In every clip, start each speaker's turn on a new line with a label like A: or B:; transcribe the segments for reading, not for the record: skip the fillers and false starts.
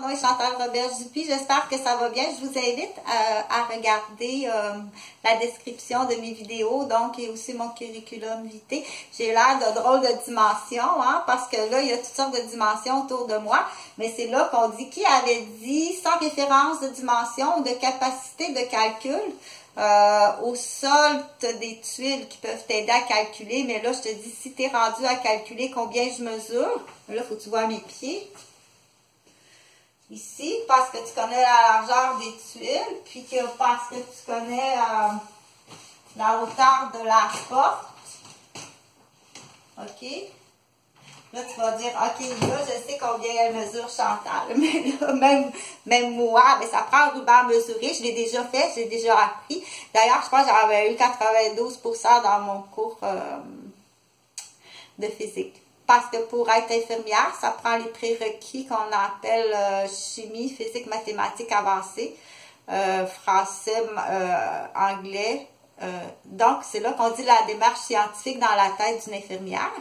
A: nom est Chantal Robert-Dupuis. J'espère que ça va bien. Je vous invite à regarder la description de mes vidéos, donc, et aussi mon curriculum vitae. J'ai l'air de drôle de dimension, hein, parce que là, il y a toutes sortes de dimensions autour de moi. Mais c'est là qu'on dit, qui avait dit, sans référence de dimension ou de capacité de calcul, au sol, tu as des tuiles qui peuvent t'aider à calculer, mais là, je te dis, si tu es rendu à calculer combien je mesure, là, il faut que tu vois mes pieds. Ici, parce que tu connais la largeur des tuiles, puis que parce que tu connais la hauteur de la porte. OK? Là, tu vas dire, OK, là, je sais combien elle mesure Chantal. Mais là, même moi, mais ça prend un ruban mesuré. Je l'ai déjà fait, je l'ai déjà appris. D'ailleurs, je pense que j'avais eu 92% dans mon cours de physique. Parce que pour être infirmière, ça prend les prérequis qu'on appelle chimie, physique, mathématiques avancées, français, anglais. Donc, c'est là qu'on dit la démarche scientifique dans la tête d'une infirmière.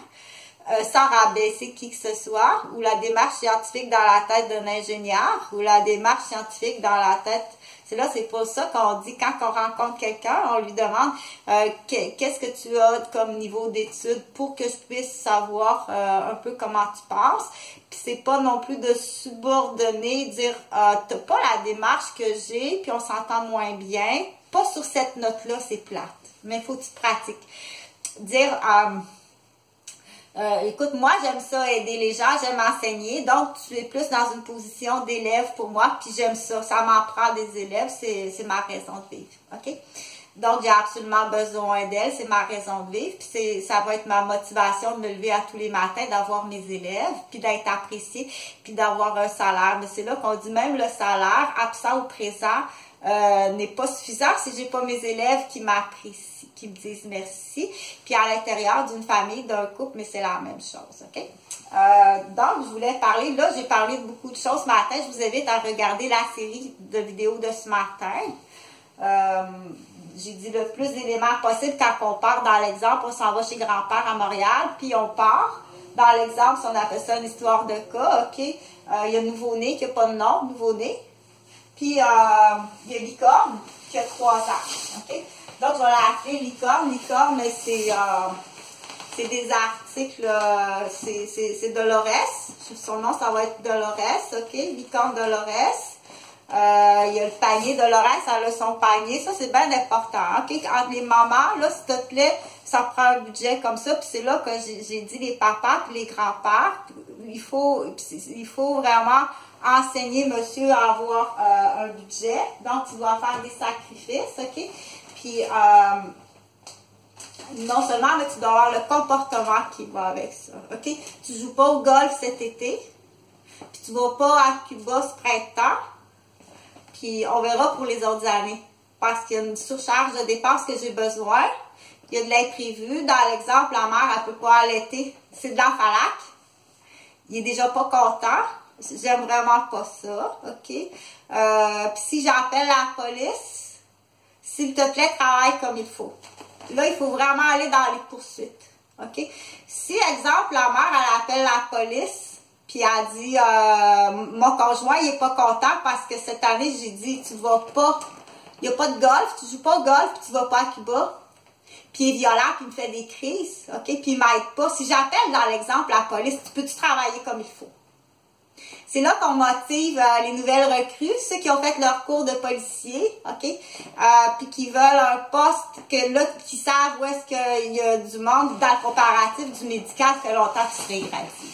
A: Sans rabaisser qui que ce soit, ou la démarche scientifique dans la tête d'un ingénieur, ou la démarche scientifique dans la tête... C'est pour ça qu'on dit, quand on rencontre quelqu'un, on lui demande qu'est-ce que tu as comme niveau d'études pour que je puisse savoir un peu comment tu passes. Puis c'est pas non plus de subordonner, dire t'as pas la démarche que j'ai, puis on s'entend moins bien. Pas sur cette note-là, c'est plate. Mais il faut que tu pratiques. Dire... écoute, moi, j'aime ça aider les gens, j'aime enseigner, donc tu es plus dans une position d'élève pour moi, puis j'aime ça, ça m'en prend des élèves, c'est ma raison de vivre, OK? Donc, j'ai absolument besoin d'elle, c'est ma raison de vivre, puis ça va être ma motivation de me lever à tous les matins, d'avoir mes élèves, puis d'être appréciée, puis d'avoir un salaire. Mais c'est là qu'on dit même le salaire, absent ou présent, n'est pas suffisant si j'ai pas mes élèves qui m'apprécient, qui me disent merci, puis à l'intérieur d'une famille, d'un couple, mais c'est la même chose, OK? Donc, je voulais parler, là, j'ai parlé de beaucoup de choses ce matin, je vous invite à regarder la série de vidéos de ce matin. J'ai dit le plus d'éléments possible quand on part dans l'exemple, on s'en va chez grand-père à Montréal, puis on part. Dans l'exemple, si on appelle ça une histoire de cas, OK? Il y a nouveau-né qui n'a pas de nom, nouveau-né. Puis, il y a licorne qui a 3 ans, OK? Donc, je vais l'appeler licorne. Licorne, c'est des articles, c'est Dolores. Son nom, ça va être Dolores, OK? Licorne Dolores. Il y a le panier Dolores, elle a son panier. Ça, c'est bien important, OK? Entre les mamans, là, s'il te plaît, ça prend un budget comme ça. Puis c'est là que j'ai dit les papas puis les grands-pères. Il faut vraiment... enseigner monsieur à avoir un budget, donc tu dois faire des sacrifices, OK? Puis, non seulement, mais tu dois avoir le comportement qui va avec ça, OK? Tu joues pas au golf cet été, puis tu vas pas à Cuba ce printemps, puis on verra pour les autres années, parce qu'il y a une surcharge de dépenses que j'ai besoin, il y a de l'imprévu. Dans l'exemple, la mère, elle peut pas allaiter, c'est de l'enfalac, il est déjà pas content. J'aime vraiment pas ça, OK? Puis si j'appelle la police, s'il te plaît, travaille comme il faut. Là, il faut vraiment aller dans les poursuites, OK? Si, exemple, la mère, elle appelle la police, puis elle dit, mon conjoint, il est pas content parce que cette année, j'ai dit, tu vas pas, il n'y a pas de golf, tu joues pas au golf, puis tu vas pas à Cuba. Puis il est violent, puis il me fait des crises, OK? Puis il m'aide pas. Si j'appelle, dans l'exemple, la police, peux-tu travailler comme il faut? C'est là qu'on motive les nouvelles recrues, ceux qui ont fait leur cours de policier, OK? Puis qui veulent un poste, qui savent où est-ce qu'il y a du monde dans le comparatif du médical, ça fait longtemps que tu serais irradié.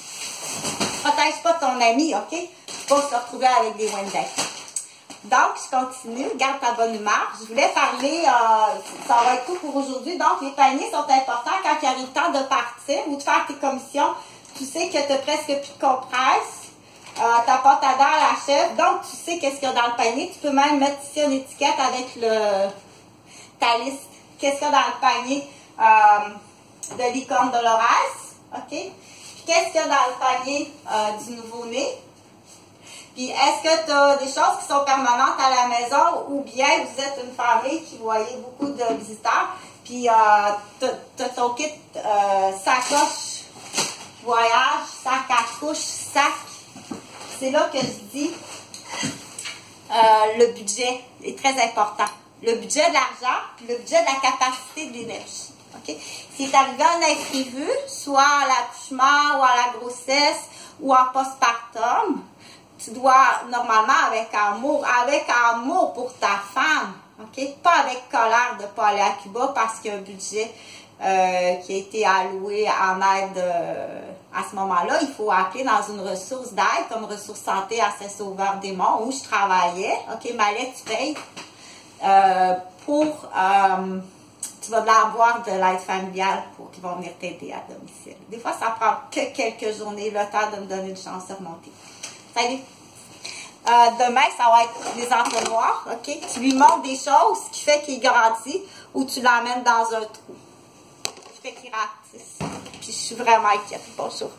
A: Protège pas ton ami, OK? Pour se retrouver avec des Wendy's. Donc, je continue, garde ta bonne humeur. Je voulais parler, ça va être tout pour aujourd'hui. Donc, les paniers sont importants quand il arrive le temps de partir ou de faire tes commissions. Tu sais que tu n'as presque plus de compresse. Ta pâte à dents l'achève, donc tu sais qu'est-ce qu'il y a dans le panier. Tu peux même mettre ici une étiquette avec ta liste. Qu'est-ce qu'il y a dans le panier de licorne Dolores, OK? Puis qu'est-ce qu'il y a dans le panier du nouveau-né? Puis est-ce que tu as des choses qui sont permanentes à la maison ou bien vous êtes une famille qui voyait beaucoup de visiteurs, puis tu as ton kit sacoche, voyage, sac à couche, sac. C'est là que je dis, le budget est très important. Le budget de l'argent, puis le budget de la capacité de l'énergie. OK? Si tu arrivé à un imprévu, soit à l'accouchement ou à la grossesse ou en postpartum, tu dois, normalement, avec amour pour ta femme, OK? Pas avec colère de ne pas aller à Cuba parce qu'il y a un budget qui a été alloué en aide à ce moment-là. Il faut appeler dans une ressource d'aide, comme Ressources Santé à Saint-Sauveur-des-Monts, où je travaillais. OK, Malais, tu payes tu vas avoir de l'aide familiale pour qu'ils vont venir t'aider à domicile. Des fois, ça prend que quelques journées, le temps de me donner une chance de remonter. Salut! Demain, ça va être les entonnoirs, OK? Tu lui montres des choses, ce qui fait qu'il grandit, ou tu l'emmènes dans un trou. Ce qui fait qu'il ratisse. Puis je suis vraiment inquiète. Bonjour.